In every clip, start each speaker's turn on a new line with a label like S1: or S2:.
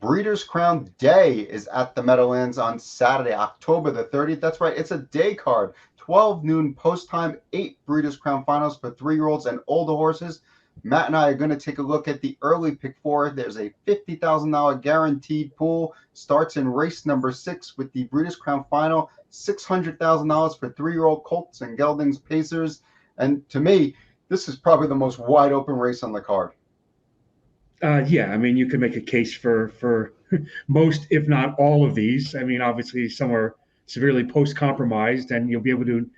S1: Breeders' Crown Day is at the Meadowlands on Saturday, October the 30th. That's right, it's a day card. 12 noon post time, 8 Breeders' Crown finals for 3-year-olds and older horses. Matt and I are going to take a look at the early pick four. There's a $50,000 guaranteed pool. Starts in race number 6 with the Breeders' Crown final. $600,000 for 3-year-old colts and geldings pacers. And to me, this is probably the most wide open race on the card.
S2: Yeah, I mean, you can make a case for most, if not all of these. I mean, obviously, some are severely post-compromised, and you'll be able to,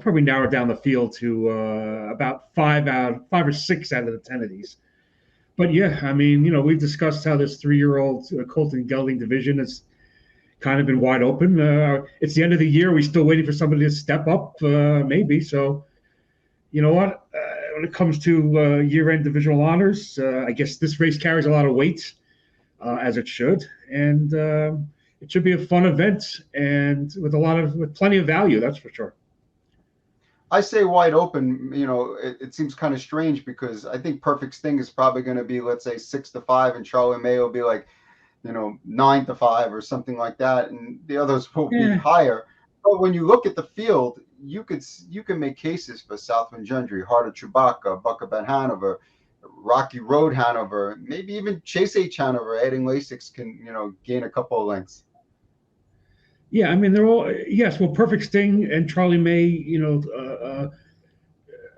S2: probably narrow down the field to about 5 or 6 out of the 10 of these. But yeah, I mean, we've discussed how this 3-year-old colt and gelding division has kind of been wide open. It's the end of the year. We're still waiting for somebody to step up, maybe. So, you know what? When it comes to year-end divisional honors, I guess this race carries a lot of weight, as it should, and it should be a fun event and with plenty of value. That's for sure.
S1: I say wide open. It seems kind of strange because I think Perfect Sting is probably going to be, let's say, 6-5, and Charlie May will be like, 9-5 or something like that, and the others will be higher. But when you look at the field, you can make cases for Southwind Gentry, Heart of Chewbacca, Buck Bet Hanover, Rocky Road Hanover, maybe even Chase H Hanover. Adding Lasix can gain a couple of lengths.
S2: Yeah, I mean, they're all, yes. Well, Perfect Sting and Charlie May,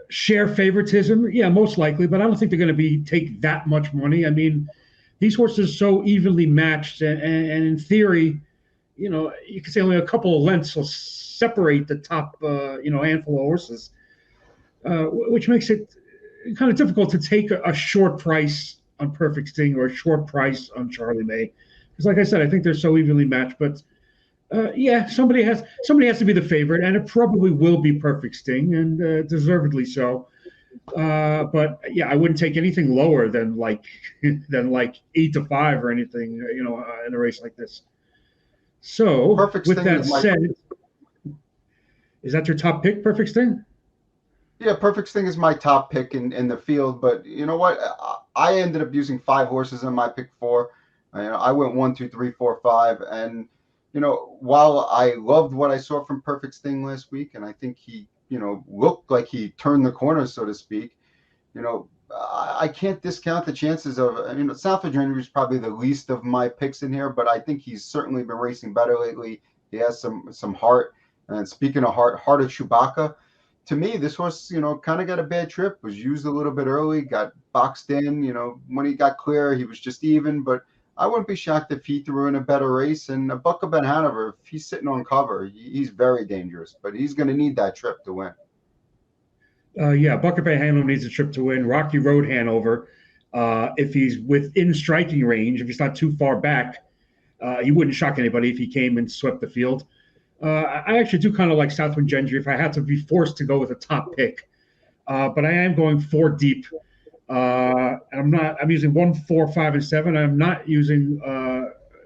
S2: share favoritism. Yeah, most likely, but I don't think they're going to take that much money. I mean, these horses are so evenly matched, and in theory, you could say only a couple of lengths will separate the top, handful of horses, which makes it kind of difficult to take a short price on Perfect Sting or a short price on Charlie May, because, like I said, I think they're so evenly matched. But yeah, somebody has to be the favorite, and it probably will be Perfect Sting, and deservedly so. But yeah, I wouldn't take anything lower than like 8-5 or anything, in a race like this. So
S1: Perfect
S2: with
S1: Sting
S2: that said, is that your top pick, Perfect Sting?
S1: Yeah, Perfect Sting is my top pick in the field. But you know what? I ended up using 5 horses in my pick 4. I went 1, 2, 3, 4, 5, and while I loved what I saw from Perfect Sting last week, and I think he, looked like he turned the corner, so to speak, I can't discount the chances of, Southwind Gentry is probably the least of my picks in here, but I think he's certainly been racing better lately. He has some heart. And speaking of Heart of Chewbacca, to me, this horse, kind of got a bad trip, was used a little bit early, got boxed in. When he got clear, he was just even, but I wouldn't be shocked if he threw in a better race. And a Buck Bet Hanover, if he's sitting on cover, he's very dangerous, but he's going to need that trip to win.
S2: Yeah, Buck Bet Hanover needs a trip to win. Rocky Road Hanover, if he's within striking range, if he's not too far back, he wouldn't shock anybody if he came and swept the field. I actually do kind of like Southwind Gentry if I had to be forced to go with a top pick. But I am going 4 deep. I'm using 1, 4, 5, and 7. I'm not using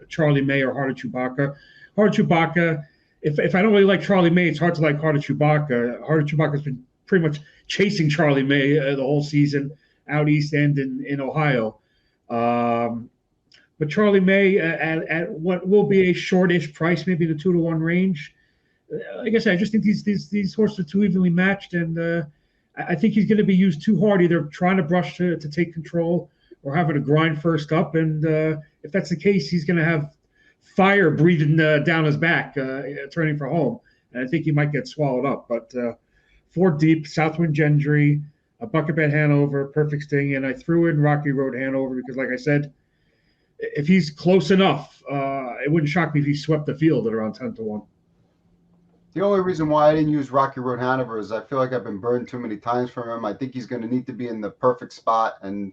S2: Charlie May or Heart of Chewbacca. Heart of Chewbacca, if I don't really like Charlie May, it's hard to like Heart of Chewbacca. Heart of Chewbacca's been pretty much chasing Charlie May the whole season out east and in Ohio. But Charlie May at what will be a shortish price, maybe the 2-to-1 range. Like I said, I just think these horses are too evenly matched, and I think he's going to be used too hard, either trying to brush to take control or having to grind first up. And if that's the case, he's going to have fire breathing down his back, turning for home. And I think he might get swallowed up. But 4 deep, Southwind Gentry, a Buck Bet Hanover, Perfect Sting, and I threw in Rocky Road Hanover because, like I said, if he's close enough, it wouldn't shock me if he swept the field at around 10-1.
S1: The only reason why I didn't use Rocky Road Hanover is I feel like I've been burned too many times from him. I think he's going to need to be in the perfect spot, and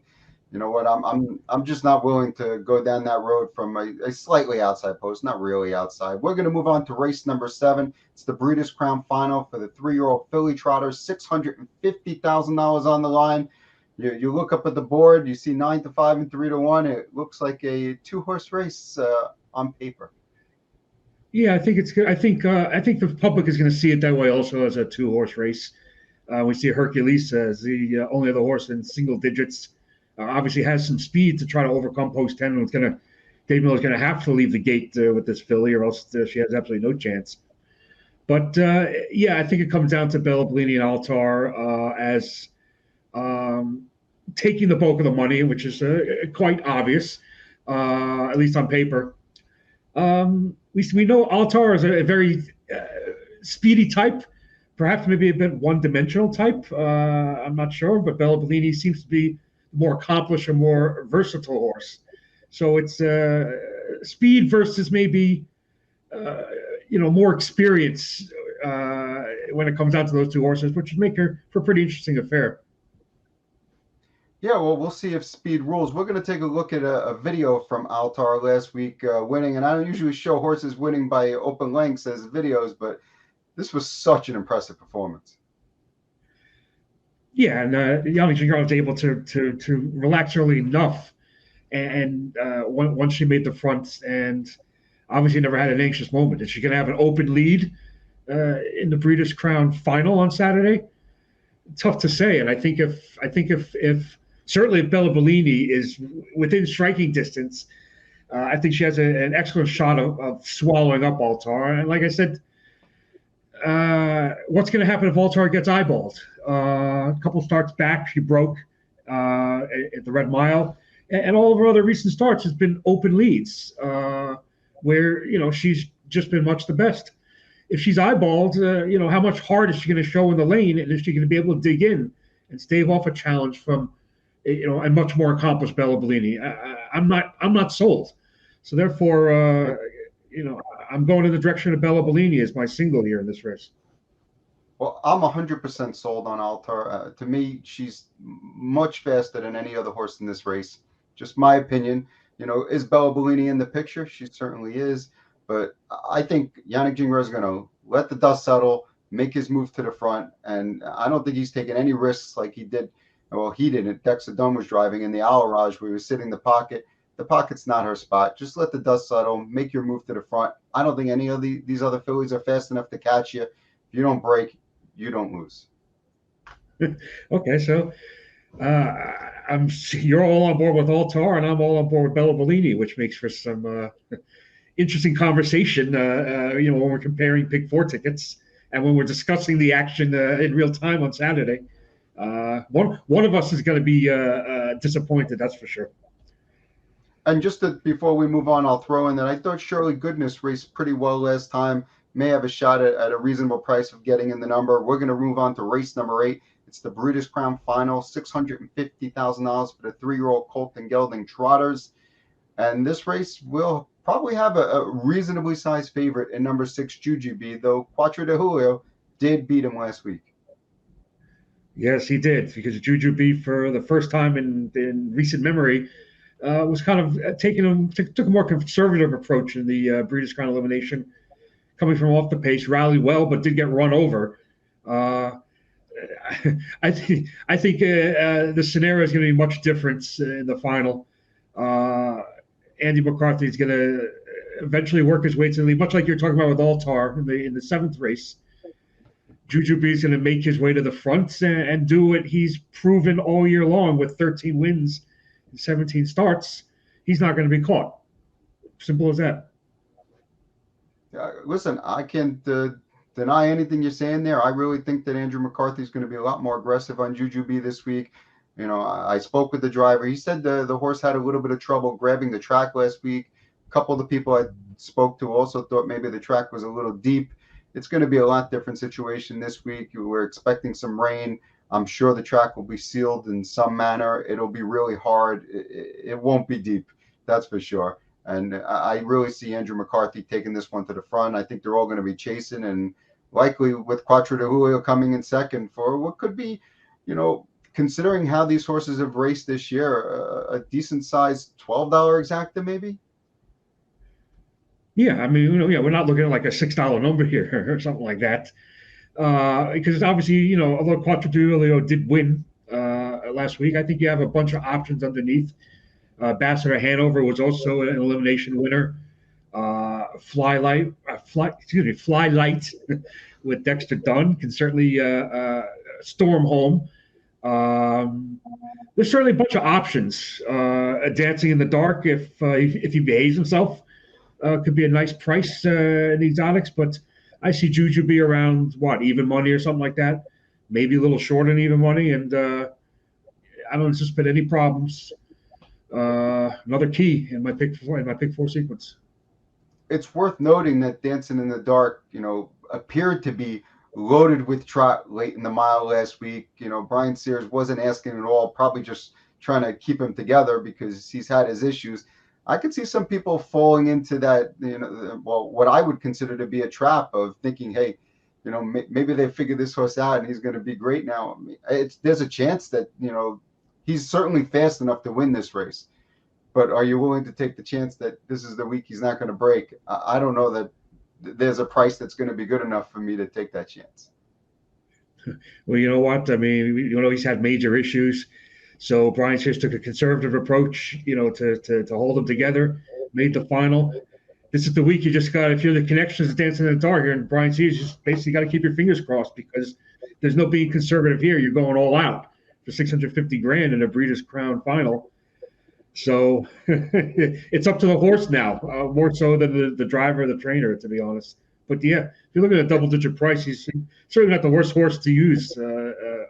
S1: you know what? I'm just not willing to go down that road from a slightly outside post, not really outside. We're going to move on to race number 7. It's the Breeders' Crown Final for the 3-year-old filly trotters. $650,000 on the line. You look up at the board, you see 9-5 and 3-1. It looks like a 2-horse race on paper.
S2: Yeah, I think it's good. I think the public is going to see it that way also, as a 2-horse race. We see Hercules as the only other horse in single digits. Obviously has some speed to try to overcome post 10, and it's going to Dave Miller's going to have to leave the gate with this filly, or else she has absolutely no chance. But yeah, I think it comes down to Bella Bellini and Altar as taking the bulk of the money, which is quite obvious, at least on paper. We know Altar is a very speedy type, perhaps maybe a bit one-dimensional type. I'm not sure, but Bella Bellini seems to be more accomplished and more versatile horse. So it's speed versus maybe more experience when it comes down to those two horses, which would make her for a pretty interesting affair.
S1: Yeah, well, we'll see if speed rules. We're going to take a look at a video from Altar last week winning, and I don't usually show horses winning by open lengths as videos, but this was such an impressive performance.
S2: Yeah, and Yannick Giwner was able to relax early enough, and once she made the front, and obviously never had an anxious moment. Is she going to have an open lead in the Breeders' Crown final on Saturday? Tough to say, and I think if certainly if Bella Bellini is within striking distance, I think she has an excellent shot of swallowing up Altar. And like I said, what's going to happen if Altar gets eyeballed? A couple starts back, she broke at the Red Mile, and all of her other recent starts has been open leads, where she's just been much the best. If she's eyeballed, how much heart is she going to show in the lane, and is she going to be able to dig in and stave off a challenge from a much more accomplished Bella Bellini? I'm not sold. So therefore, I'm going in the direction of Bella Bellini as my single here in this race.
S1: Well, I'm 100% sold on Altar. To me, she's much faster than any other horse in this race. Just my opinion. Is Bella Bellini in the picture? She certainly is. But I think Yannick Giwner is going to let the dust settle, make his move to the front, and I don't think he's taking any risks like he did. Well, he didn't. Dexter Dunn was driving in the Alarage where he was sitting in the pocket. The pocket's not her spot. Just let the dust settle, make your move to the front. I don't think any of these other fillies are fast enough to catch you. If you don't break, you don't lose.
S2: Okay, so you're all on board with Altar, and I'm all on board with Bella Bellini, which makes for some interesting conversation. When we're comparing Pick 4 tickets and when we're discussing the action in real time on Saturday. One of us is going to be disappointed, that's for sure.
S1: And just before we move on, I'll throw in that I thought Shirley Goodness raced pretty well last time. May have a shot at a reasonable price of getting in the number. We're going to move on to race number 8. It's the Breeders' Crown Final, $650,000 for the 3-year-old Colt and Gelding Trotters. And this race will probably have a reasonably sized favorite in number 6, Jujubee, though Quattro de Julio did beat him last week.
S2: Yes, he did, because Jujubee, for the first time in recent memory, was kind of took a more conservative approach in the Breeders' Crown elimination, coming from off the pace, rallied well, but did get run over. I think the scenario is going to be much different in the final. Andy McCarthy is going to eventually work his way to the lead, much like you're talking about with Altar in the 7th race. Jujubee is going to make his way to the front and do what he's proven all year long with 13 wins and 17 starts. He's not going to be caught. Simple as that.
S1: Listen, I can't deny anything you're saying there. I really think that Andrew McCarthy is going to be a lot more aggressive on Jujubee this week. I spoke with the driver. He said the horse had a little bit of trouble grabbing the track last week. A couple of the people I spoke to also thought maybe the track was a little deep. It's going to be a lot different situation this week. We're expecting some rain. I'm sure the track will be sealed in some manner. It'll be really hard. It won't be deep, that's for sure. And I really see Andrew McCarthy taking this one to the front. I think they're all going to be chasing, and likely with Quattro de Julio coming in second for what could be, considering how these horses have raced this year, a decent-sized $12 exacta maybe?
S2: Yeah, I mean, we're not looking at like a $6 number here or something like that. Because obviously, although Quattro de Julio did win last week, I think you have a bunch of options underneath. Ambassador Hanover was also an elimination winner. Flylight with Dexter Dunn can certainly storm home. Um, there's certainly a bunch of options. Dancing in the Dark, if he behaves himself, could be a nice price in the exotics. But I see Juju be around what, even money or something like that, maybe a little short on even money, and I don't anticipate any problems. Another key in my pick four sequence.
S1: It's worth noting that Dancing in the Dark, appeared to be loaded with trot late in the mile last week. Brian Sears wasn't asking at all, probably just trying to keep him together because he's had his issues. I could see some people falling into that, well, what I would consider to be a trap of thinking, hey, maybe they figured this horse out and he's going to be great now. There's a chance that, he's certainly fast enough to win this race. But are you willing to take the chance that this is the week he's not going to break? I don't know that there's a price that's going to be good enough for me to take that chance.
S2: Well, you know what? I mean, he's had major issues. So Brian just took a conservative approach, to hold them together, made the final. This is the week you just got, if you're the connections Dancing in the Dark here, and Brian Sears just basically got to keep your fingers crossed because there's no being conservative here. You're going all out for 650 grand in a Breeders' Crown final. So it's up to the horse now, more so than the driver or the trainer, to be honest. But yeah, if you look at a double-digit price, he's certainly not the worst horse to use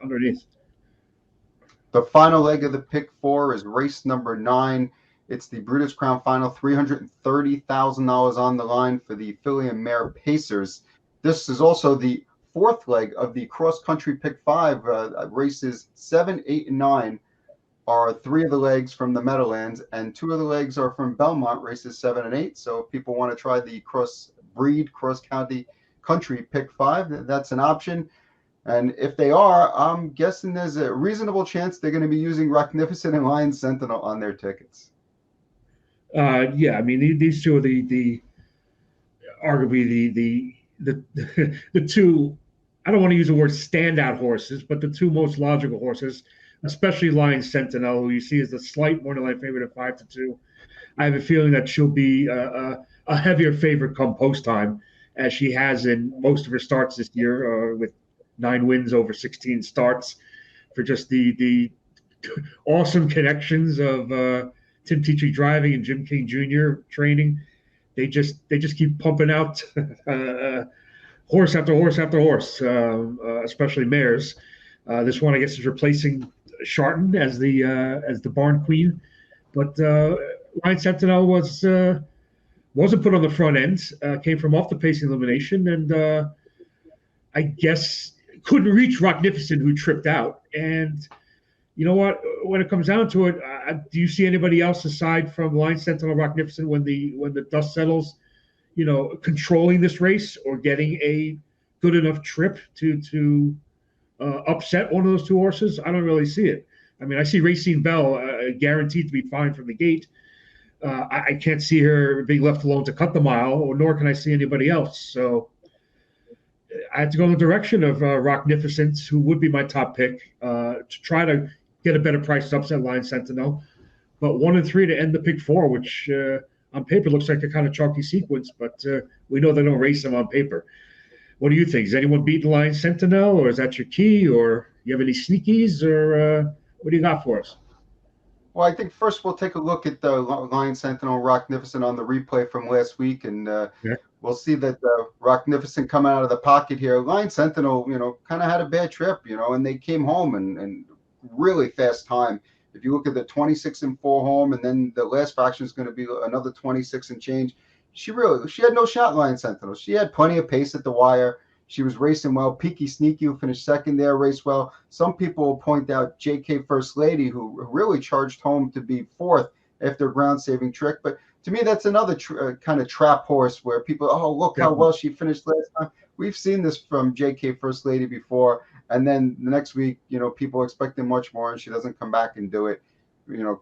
S2: underneath.
S1: The final leg of the pick four is race number 9. It's the Breeders' Crown final, $330,000 on the line for the filly and mare Pacers. This is also the fourth leg of the cross-country pick 5. Races 7, 8, and 9 are 3 of the legs from the Meadowlands, and 2 of the legs are from Belmont, races 7 and 8. So if people want to try the cross-county country pick 5, that's an option. And if they are, I'm guessing there's a reasonable chance they're going to be using Rocknificent and Lion Sentinel on their tickets.
S2: Yeah, I mean, these two are the arguably the two, I don't want to use the word standout horses, but the two most logical horses, especially Lion Sentinel, who you see as the slight morning-line favorite at 5-2. I have a feeling that she'll be a heavier favorite come post time, as she has in most of her starts this year, with 9 wins over 16 starts, for just the awesome connections of Tim Teachy driving and Jim King Jr. training. They just keep pumping out horse after horse after horse, especially mares. This one, I guess, is replacing Sharton as the barn queen, but Lion Sentinel wasn't put on the front end. Came from off the pacing elimination, and I guess couldn't reach Rocknificent, who tripped out. And you know what? When it comes down to it, do you see anybody else aside from Lion Sentinel, Rocknificent, when the dust settles, controlling this race or getting a good enough trip to upset one of those 2 horses? I don't really see it. I mean, I see Racine Bell guaranteed to be fine from the gate. I can't see her being left alone to cut the mile, or nor can I see anybody else. So I had to go in the direction of Rocknificent, who would be my top pick, to try to get a better price to upset Lion Sentinel. But 1 and 3 to end the pick 4, which on paper looks like a kind of chalky sequence, but we know they don't race them on paper. What do you think? Is anyone beating Lion Sentinel, or is that your key, or you have any sneakies, or what do you got for us?
S1: Well, I think first we'll take a look at the Lion Sentinel Rocknificent on the replay from last week, and we'll see that Rocknificent coming out of the pocket here. Lion Sentinel, kind of had a bad trip, and they came home and really fast time. If you look at the 26 and 4 home, and then the last fraction is going to be another 26 and change. She had no shot, Lion Sentinel. She had plenty of pace at the wire. She was racing well. Peaky Sneaky, who finished second there, raced well. Some people will point out JK First Lady, who really charged home to be 4th after a ground-saving trick. But to me, that's another kind of trap horse where people, look how well she finished last time. We've seen this from JK First Lady before. And then the next week, people expecting much more, and she doesn't come back and do it.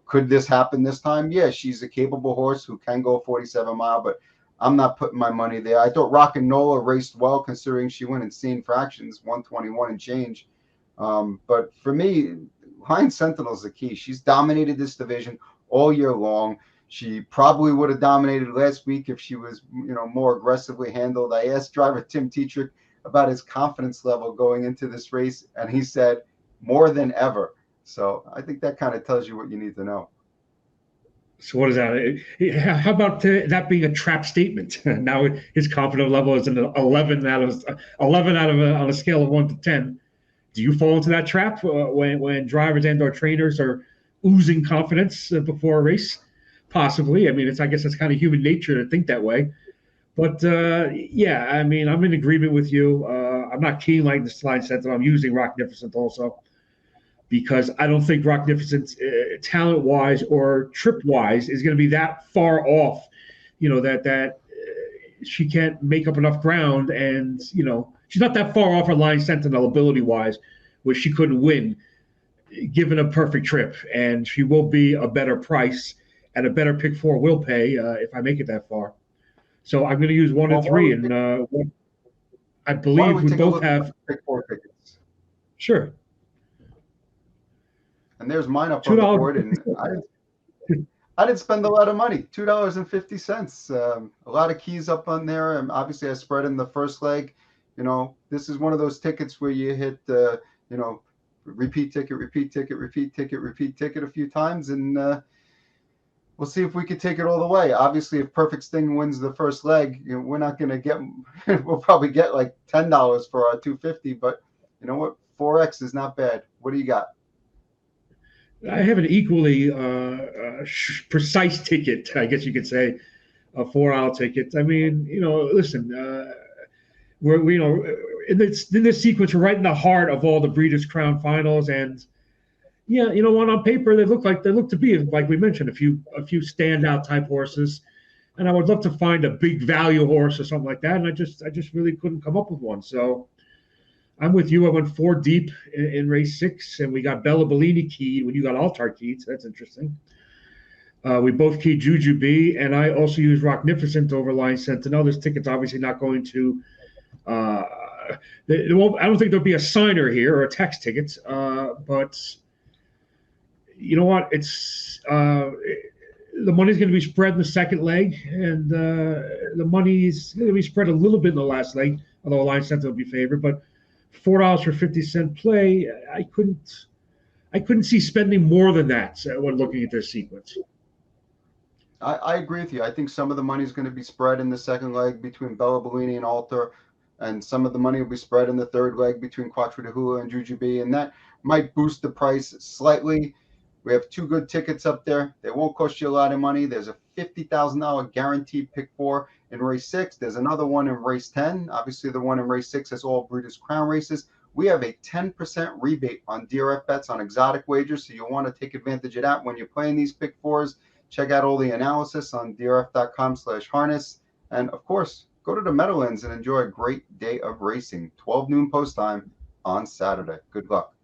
S1: Could this happen this time? Yeah, she's a capable horse who can go 47 mile, but I'm not putting my money there. I thought Rockin' Nola raced well, considering she went insane fractions, 121 and change. But for me, Lion Sentinel's the key. She's dominated this division all year long. She probably would have dominated last week if she was, more aggressively handled. I asked driver Tim Tetrick about his confidence level going into this race, and he said more than ever. So I think that kind of tells you what you need to know.
S2: So what is that? How about that being a trap statement? Now his confidence level is an 11 out of on a scale of 1 to 10. Do you fall into that trap when drivers and or trainers are oozing confidence before a race? Possibly. I mean, I guess it's kind of human nature to think that way. But yeah, I mean, I'm in agreement with you. I'm not keen like the slide set that I'm using Rocknificent also because I don't think Rocknificent, talent wise or trip wise, is going to be that far off. That she can't make up enough ground, and she's not that far off her line sentinel ability wise, where she couldn't win given a perfect trip, and she will be a better price and a better pick four will pay if I make it that far. So I'm going to use one
S1: Well,
S2: and three, and I
S1: why don't
S2: believe
S1: we
S2: we
S1: take a
S2: both
S1: look at
S2: have.
S1: the pick four tickets?
S2: Sure.
S1: And there's mine up
S2: Two
S1: on the
S2: dollars.
S1: board, and I didn't spend a lot of money. $2.50. A lot of keys up on there, and obviously I spread in the first leg. This is one of those tickets where you hit repeat ticket, repeat ticket, repeat ticket, repeat ticket a few times, and we'll see if we could take it all the way. Obviously, if Perfect Sting wins the first leg, we're not going to get. We'll probably get like $10 for our 250, but you know what? 4x is not bad. What do you got?
S2: I have an equally precise ticket, I guess you could say, a 4 hour ticket. I mean, listen, we're in this sequence, we're right in the heart of all the Breeders' Crown finals, and yeah, on paper they look to be like we mentioned a few standout type horses, and I would love to find a big value horse or something like that, and I just really couldn't come up with one. So I'm with you. I went 4 deep in race 6, and we got Bella Bellini keyed when you got Altar keyed. So that's interesting. We both keyed Juju B, and I also used Rocknificent over Line Sentinel. This ticket's obviously not going to. I don't think there'll be a signer here or a text ticket, but you know what? The money's going to be spread in the second leg, and the money's going to be spread a little bit in the last leg, although Line Sentinel will be favored. But $4 for 50-cent play, I couldn't see spending more than that when looking at this sequence.
S1: I agree with you. I think some of the money is going to be spread in the second leg between Bella Bellini and Altar, and some of the money will be spread in the third leg between Quattro de Hula and Jujubee, and that might boost the price slightly. We have 2 good tickets up there. They won't cost you a lot of money. There's a $50,000 guaranteed pick 4 in race 6. There's another one in race 10. Obviously, the one in race 6 is all Breeders' Crown races. We have a 10% rebate on DRF Bets on exotic wagers, so you'll want to take advantage of that when you're playing these pick 4s. Check out all the analysis on drf.com/harness. And, of course, go to the Meadowlands and enjoy a great day of racing. 12 noon post time on Saturday. Good luck.